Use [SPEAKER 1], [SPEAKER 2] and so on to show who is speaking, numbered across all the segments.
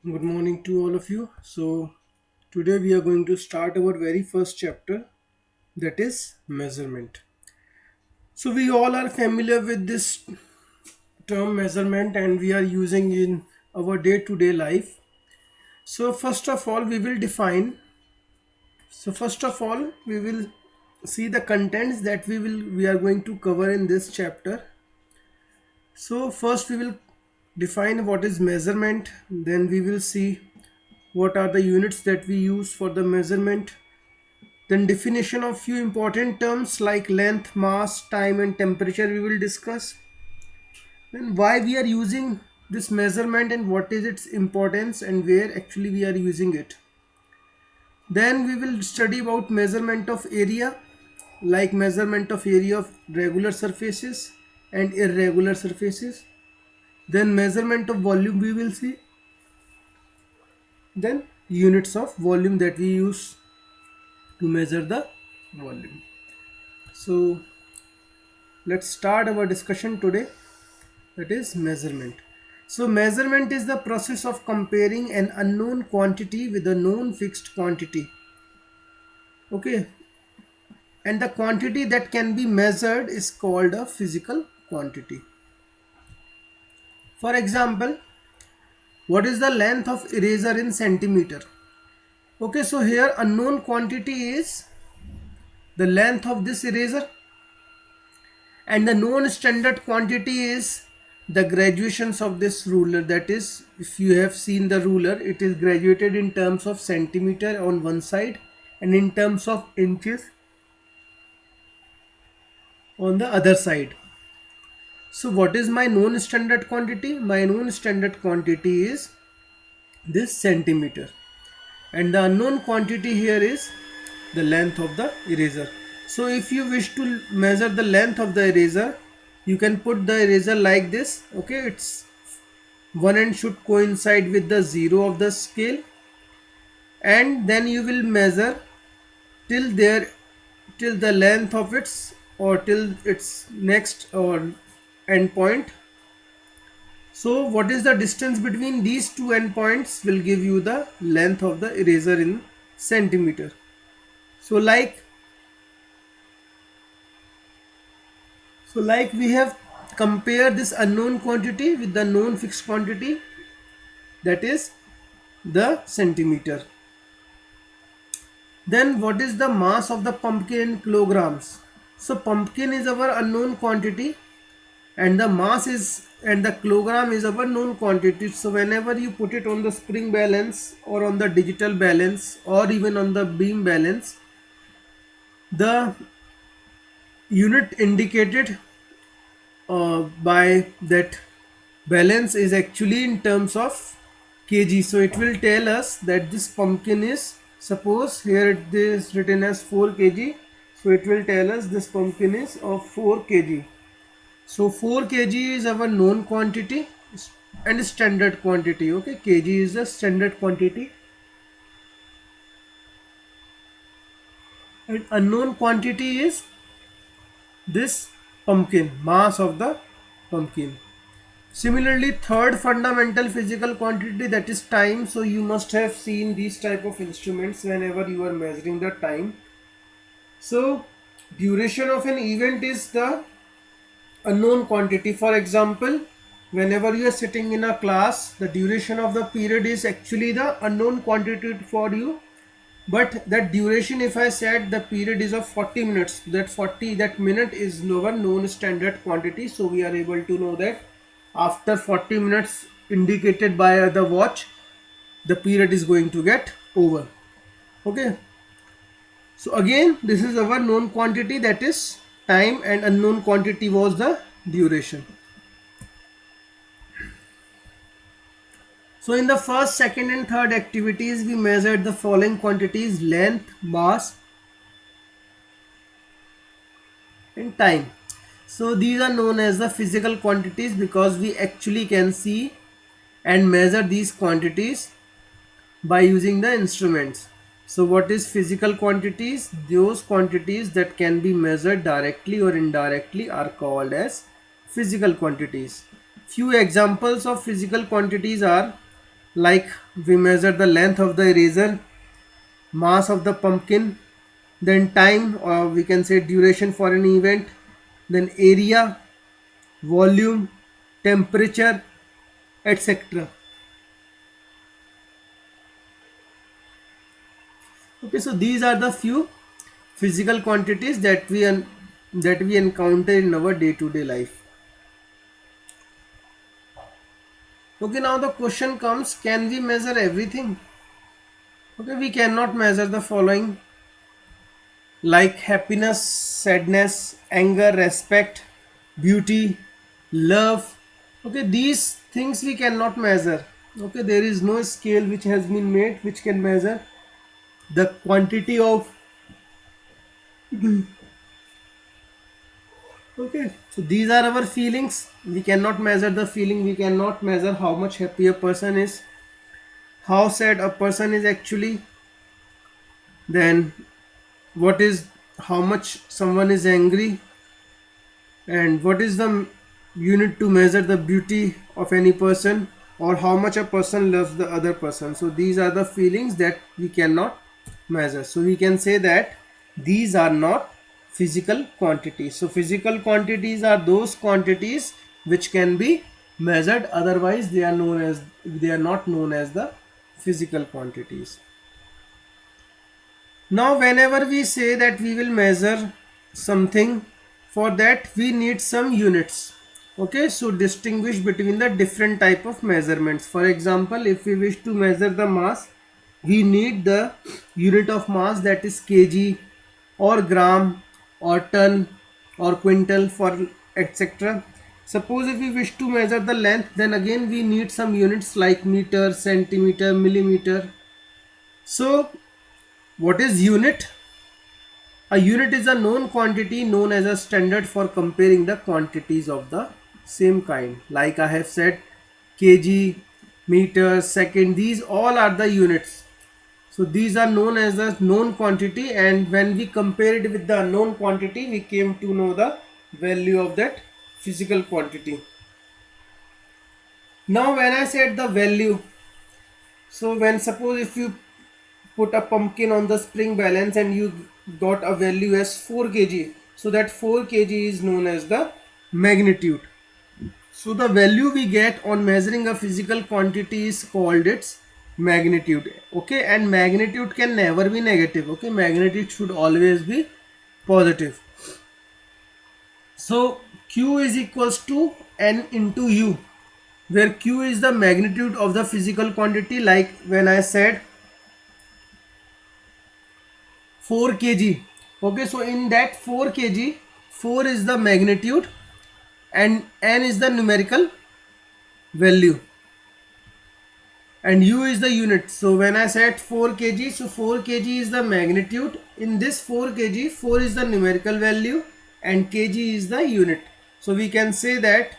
[SPEAKER 1] Good morning to all of you. Today we are going to start our very first chapter, that is measurement. We all are familiar with this term measurement and we are using in our day to day life. First of all, we will see the contents that we are going to cover in this chapter. First we will define what is measurement, then we will see what are the units that we use for the measurement. Then definition of few important terms like length, mass, time and temperature we will discuss. Then why we are using this measurement and what is its importance and where actually we are using it. Then we will study about measurement of area, like measurement of area of regular surfaces and irregular surfaces. Then measurement of volume we will see. Then units of volume that we use to measure the volume. So let's start our discussion today, that is measurement. So measurement is the process of comparing an unknown quantity with a known fixed quantity. Okay, and the quantity that can be measured is called a physical quantity. For example, what is the length of eraser in centimeter? Okay, so here unknown quantity is the length of this eraser and the known standard quantity is the graduations of this ruler. That is, if you have seen the ruler, it is graduated in terms of centimeter on one side and in terms of inches on the other side. So what is my known standard quantity? My known standard quantity is this centimeter, and the unknown quantity here is the length of the eraser. So if you wish to measure the length of the eraser, you can put the eraser like this. Okay, it's one end should coincide with the zero of the scale, and then you will measure till there, till the length of its or till its next or end point. So what is the distance between these two endpoints will give you the length of the eraser in centimeter. So like we have compared this unknown quantity with the known fixed quantity, that is the centimeter. Then what is the mass of the pumpkin in kilograms? So pumpkin is our unknown quantity and the mass is and the kilogram is our known quantity. So whenever you put it on the spring balance or on the digital balance or even on the beam balance, the unit indicated by that balance is actually in terms of kg. So it will tell us that this pumpkin is, suppose here it is written as 4 kg, so it will tell us this pumpkin is of 4 kg. So 4 kg is our known quantity and standard quantity. Okay, kg is the standard quantity and unknown quantity is this pumpkin, mass of the pumpkin. Similarly, third fundamental physical quantity, that is time. So you must have seen these type of instruments whenever you are measuring the time. So duration of an event is the unknown quantity. For example, whenever you are sitting in a class, the duration of the period is actually the unknown quantity for you. But that duration, if I said the period is of 40 minutes, that minute is our known standard quantity. So we are able to know that after 40 minutes indicated by the watch, the period is going to get over. Okay, so again this is our known quantity, that is time, and unknown quantity was the duration. So in the first, second and third activities we measured the following quantities: length, mass and time. So these are known as the physical quantities because we actually can see and measure these quantities by using the instruments. So what is physical quantities? Those quantities that can be measured directly or indirectly are called as physical quantities. Few examples of physical quantities are like we measure the length of the eraser, mass of the pumpkin, then time or we can say duration for an event, then area, volume, temperature, etc. Okay, so these are the few physical quantities that we encounter in our day-to-day life. Okay, now the question comes, can we measure everything? Okay, we cannot measure the following like happiness, sadness, anger, respect, beauty, love. Okay, these things we cannot measure. Okay, there is no scale which has been made which can measure the quantity of. Okay, so these are our feelings. We cannot measure the feeling. We cannot measure how much happy a person is, how sad a person is actually, then what is how much someone is angry, and what is the unit to measure the beauty of any person, or how much a person loves the other person. So these are the feelings that we cannot measure. So we can say that these are not physical quantities. So physical quantities are those quantities which can be measured, otherwise they are not known as the physical quantities. Now whenever we say that we will measure something, for that we need some units. Okay, so distinguish between the different type of measurements. For example, if we wish to measure the mass, we need the unit of mass, that is kg or gram or ton or quintal for etc. Suppose if we wish to measure the length, then again we need some units like meter, centimeter, millimeter. So what is unit? A unit is a known quantity known as a standard for comparing the quantities of the same kind. Like I have said, kg, meter, second, these all are the units. So these are known as a known quantity, and when we compare it with the unknown quantity, we came to know the value of that physical quantity. Now when I said the value, so when suppose if you put a pumpkin on the spring balance and you got a value as 4 kg, so that 4 kg is known as the magnitude. So the value we get on measuring a physical quantity is called its magnitude. Okay, and magnitude can never be negative. Okay, magnitude should always be positive. So q is equals to n into u, where q is the magnitude of the physical quantity. Like when I said 4 kg. Okay, so in that 4 kg, 4 is the magnitude and n is the numerical value and u is the unit. So when I said 4 kg, so 4 kg is the magnitude. In this 4 kg, 4 is the numerical value and kg is the unit. So we can say that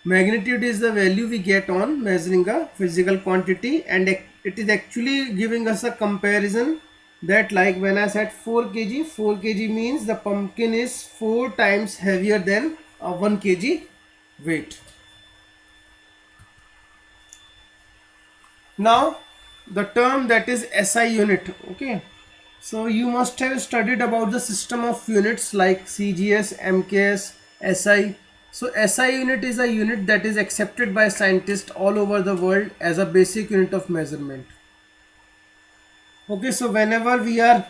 [SPEAKER 1] magnitude is the value we get on measuring a physical quantity, and it is actually giving us a comparison that, like when I said 4 kg, 4 kg means the pumpkin is 4 times heavier than a 1 kg weight. Now the term that is SI unit. Okay, so you must have studied about the system of units like CGS, MKS, SI. So SI unit is a unit that is accepted by scientists all over the world as a basic unit of measurement. Okay, so whenever we are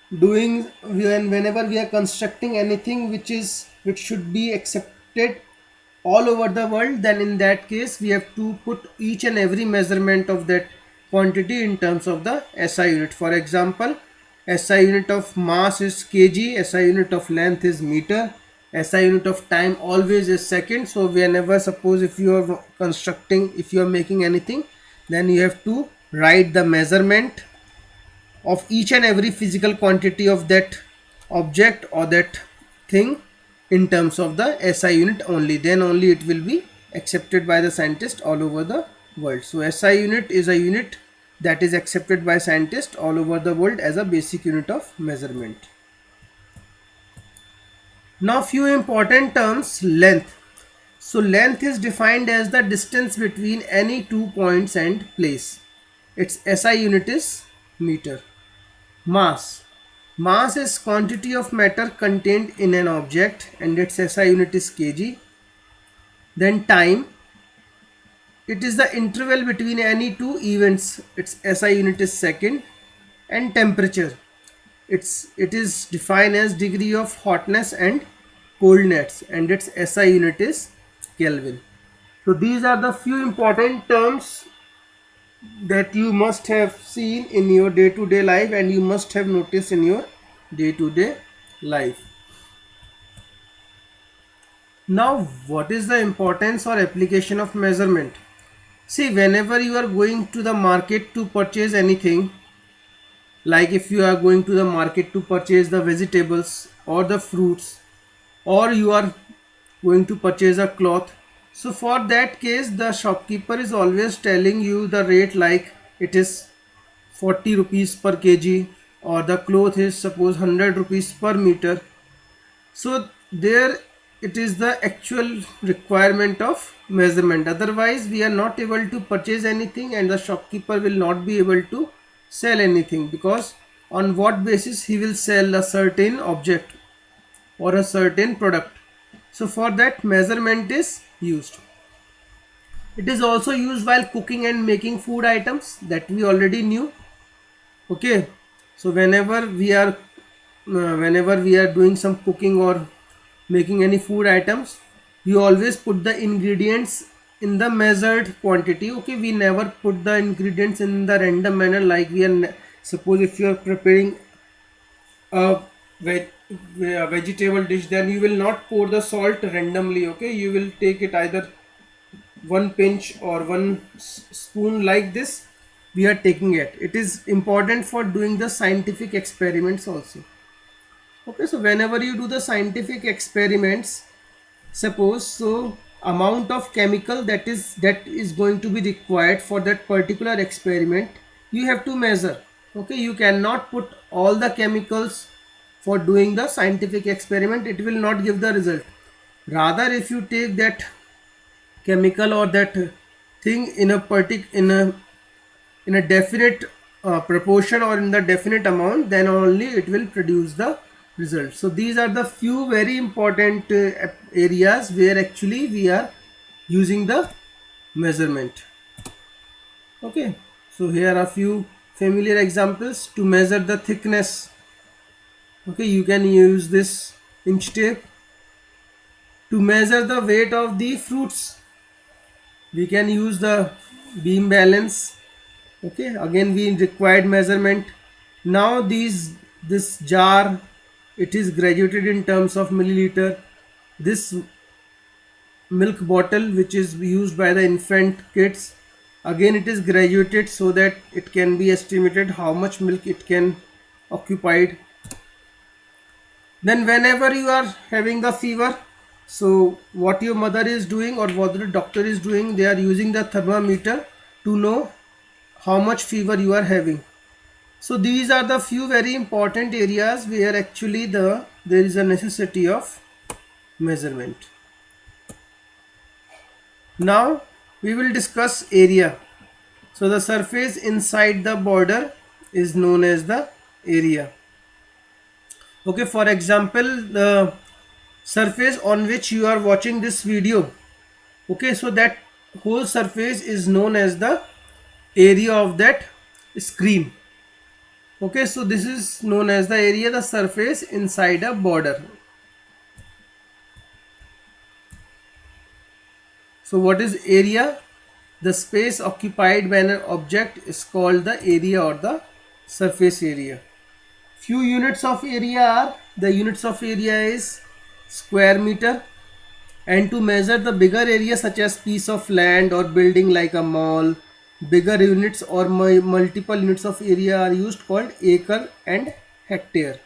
[SPEAKER 1] whenever we are constructing anything which should be accepted all over the world, then in that case we have to put each and every measurement of that quantity in terms of the SI unit. For example, SI unit of mass is kg, SI unit of length is meter, SI unit of time always is second. So whenever, suppose if you are constructing, if you are making anything, then you have to write the measurement of each and every physical quantity of that object or that thing in terms of the SI unit only. Then only it will be accepted by the scientists all over the world. So SI unit is a unit that is accepted by scientists all over the world as a basic unit of measurement. Now few important terms. Length. So length is defined as the distance between any 2 points and place. Its SI unit is meter. Mass. Mass is quantity of matter contained in an object and its SI unit is kg. Then time. It is the interval between any two events. Its SI unit is second. And temperature. It is defined as degree of hotness and coldness and its SI unit is Kelvin. So these are the few important terms that you must have seen in your day-to-day life and you must have noticed in your day-to-day life. Now, what is the importance or application of measurement? See, whenever you are going to the market to purchase anything, like if you are going to the market to purchase the vegetables or the fruits, or you are going to purchase a cloth, so for that case the shopkeeper is always telling you the rate, like it is 40 rupees per kg or the cloth is suppose 100 rupees per meter. So there it is the actual requirement of measurement, otherwise we are not able to purchase anything and the shopkeeper will not be able to sell anything, because on what basis he will sell a certain object or a certain product. So for that measurement is used. It is also used while cooking and making food items, that we already knew. Okay, so whenever we are doing some cooking or making any food items, you always put the ingredients in the measured quantity. Okay, we never put the ingredients in the random manner, like suppose if you are preparing a vegetable dish, then you will not pour the salt randomly. Okay, you will take it either one pinch or one spoon, like this we are taking it. It is important for doing the scientific experiments also. Okay, so whenever you do the scientific experiments, suppose, so amount of chemical that is going to be required for that particular experiment, you have to measure. Okay, you cannot put all the chemicals for doing the scientific experiment, it will not give the result. Rather, if you take that chemical or that thing in a definite proportion or in the definite amount, then only it will produce the result. So these are the few very important areas where actually we are using the measurement. Okay, so here are a few familiar examples. To measure the thickness, okay, you can use this inch tape. To measure the weight of the fruits, we can use the beam balance. Okay, again we required measurement. Now this jar, it is graduated in terms of milliliter. This milk bottle which is used by the infant kids, again it is graduated so that it can be estimated how much milk it can occupied. Then whenever you are having the fever, so what your mother is doing or what the doctor is doing, they are using the thermometer to know how much fever you are having. So these are the few very important areas where actually there is a necessity of measurement. Now we will discuss area. So the surface inside the border is known as the area. Okay, for example, the surface on which you are watching this video, okay, so that whole surface is known as the area of that screen. Okay, so this is known as the area, the surface inside a border. So what is area? The space occupied by an object is called the area or the surface area. Few units of area are, the units of area is square meter, and to measure the bigger area such as piece of land or building like a mall, bigger units or multiple units of area are used called acre and hectare.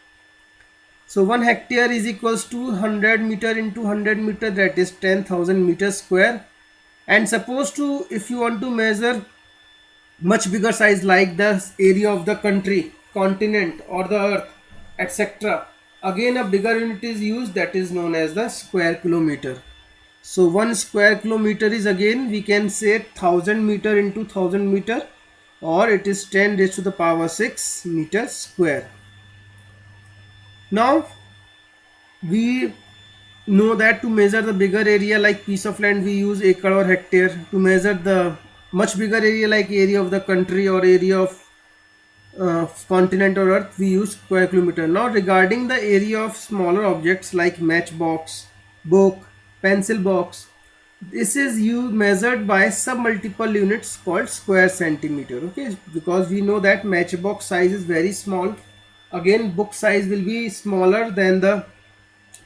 [SPEAKER 1] So 1 hectare is equals to 100 meter into 100 meter, that is 10,000 meters square. And suppose to, if you want to measure much bigger size like the area of the country, continent or the earth, etc., again a bigger unit is used, that is known as the square kilometer. So 1 square kilometer is, again we can say 1000 meter into 1000 meter, or it is 10 raised to the power 6 meter square. Now we know that to measure the bigger area like piece of land we use acre or hectare. To measure the much bigger area like area of the country or area of continent or earth, we use square kilometer. Now regarding the area of smaller objects like matchbox, book, pencil box, this is you measured by sub multiple units called square centimeter. Okay, because we know that matchbox size is very small. Again, book size will be smaller than the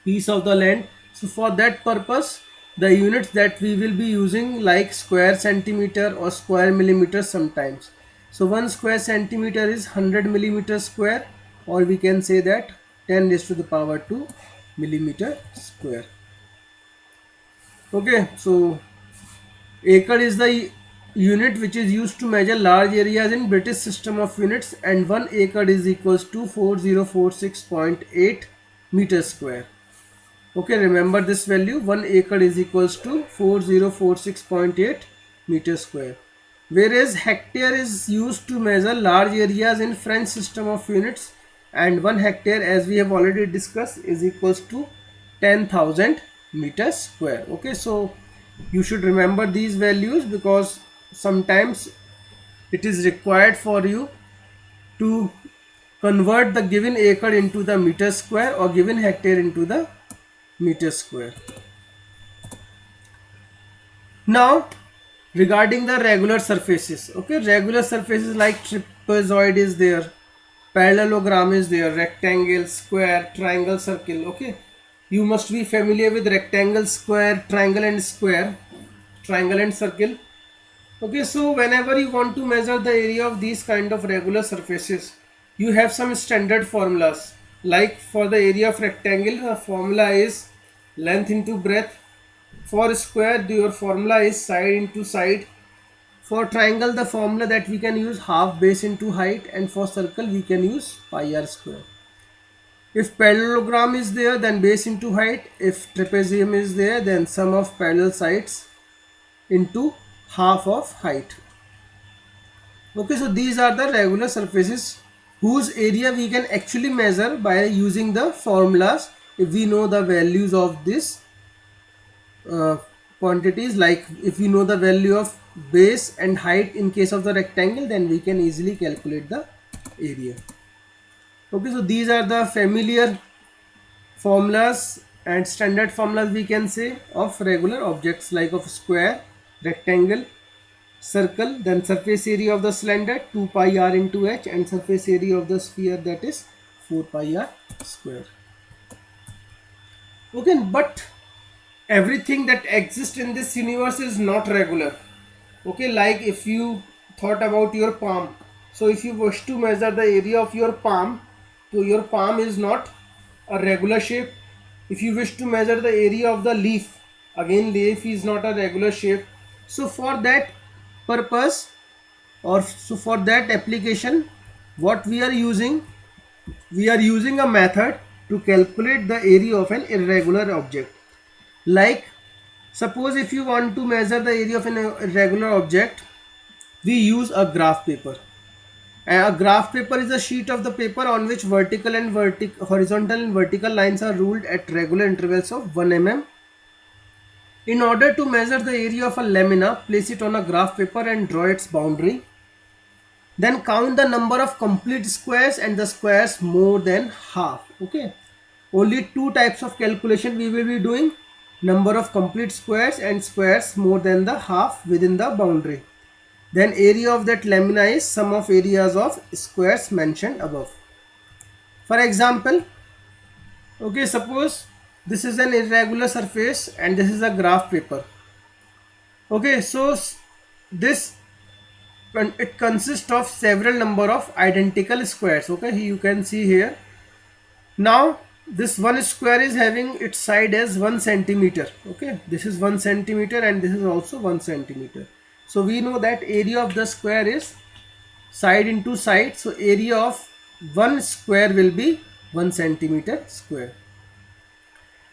[SPEAKER 1] piece of the land. So for that purpose, the units that we will be using like square centimeter or square millimeter sometimes. So 1 square centimeter is 100 millimeter square, or we can say that 10 raised to the power 2 millimeter square. Okay, so acre is the unit which is used to measure large areas in British system of units, and 1 acre is equals to 4046.8 meter square. Okay, remember this value, 1 acre is equals to 4046.8 meter square. Whereas hectare is used to measure large areas in French system of units, and 1 hectare, as we have already discussed, is equals to 10,000 meters square. Okay, so you should remember these values because sometimes it is required for you to convert the given acre into the meter square or given hectare into the meter square. Now regarding the regular surfaces, okay, regular surfaces like trapezoid is there, parallelogram is there, rectangle, square, triangle, circle. Okay, you must be familiar with rectangle, square, triangle and square, triangle and circle. Okay, so whenever you want to measure the area of these kind of regular surfaces, you have some standard formulas. Like for the area of rectangle, the formula is length into breadth. For square, your formula is side into side. For triangle, the formula that we can use half base into height, and for circle we can use pi r square. If parallelogram is there, then base into height. If trapezium is there, then sum of parallel sides into half of height. Okay, so these are the regular surfaces whose area we can actually measure by using the formulas if we know the values of this quantities. Like if we know the value of base and height in case of the rectangle, then we can easily calculate the area. Okay, so these are the familiar formulas and standard formulas we can say of regular objects like of square, rectangle, circle, then surface area of the cylinder 2 pi r into h, and surface area of the sphere, that is 4 pi r square. Okay, but everything that exists in this universe is not regular. Okay, like if you thought about your palm, so if you wish to measure the area of your palm, so your palm is not a regular shape. If you wish to measure the area of the leaf, again leaf is not a regular shape. So for that purpose, or so for that application, what we are using a method to calculate the area of an irregular object. Like suppose if you want to measure the area of an irregular object, we use a graph paper. A graph paper is a sheet of the paper on which vertical and horizontal and vertical lines are ruled at regular intervals of 1 mm. In order to measure the area of a lamina, place it on a graph paper and draw its boundary. Then count the number of complete squares and the squares more than half. Okay, only two types of calculation we will be doing: number of complete squares and squares more than the half within the boundary. Then area of that lamina is sum of areas of squares mentioned above. For example, okay, suppose this is an irregular surface and this is a graph paper. Okay, so this it consists of several number of identical squares. Okay, you can see here. Now this one square is having its side as 1 centimeter. Okay, this is 1 centimeter and this is also 1 centimeter. So we know that area of the square is side into side. So area of one square will be 1 centimeter square.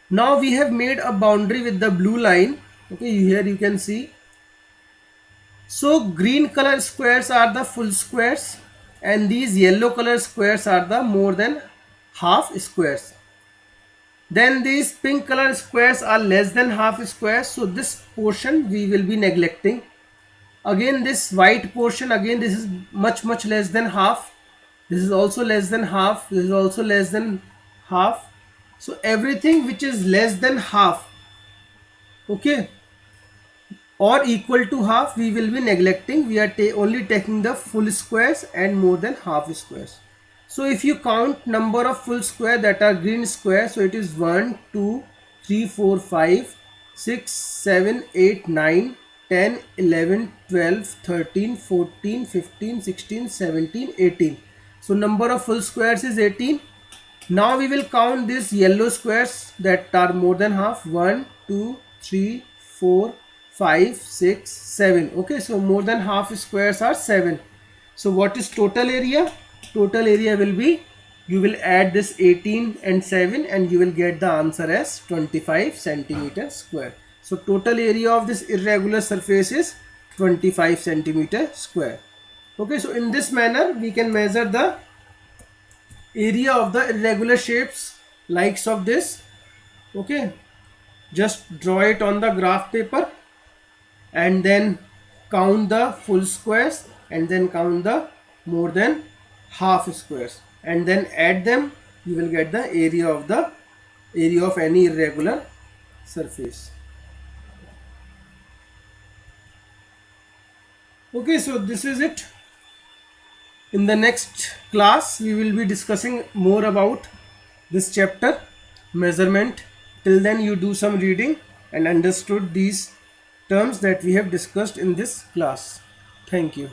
[SPEAKER 1] Now we have made a boundary with the blue line. Okay, here you can see. So green color squares are the full squares and these yellow color squares are the more than half squares. Then these pink color squares are less than half squares. So this portion we will be neglecting. Again this white portion, again this is much less than half. This is also less than half. This is also less than half. So everything which is less than half, okay, or equal to half, we will be neglecting. We are only taking the full squares and more than half squares. So if you count number of full square that are green square, so it is 1 2 3 4 5 6 7 8 9 10 11 12 13 14 15 16 17 18. So number of full squares is 18. Now we will count these yellow squares that are more than half. 1 2 3 4 5 6 7. Okay, so more than half squares are 7. So what is total area? Total area will be, you will add this 18 and 7 and you will get the answer as 25 centimeter square. So total area of this irregular surface is 25 centimeter square. Okay, so in this manner we can measure the area of the irregular shapes likes of this. Okay, just draw it on the graph paper and then count the full squares and then count the more than half squares and then add them. You will get the area of any irregular surface. Okay, so this is it. In the next class we will be discussing more about this chapter, measurement. Till then you do some reading and understood these terms that we have discussed in this class. Thank you.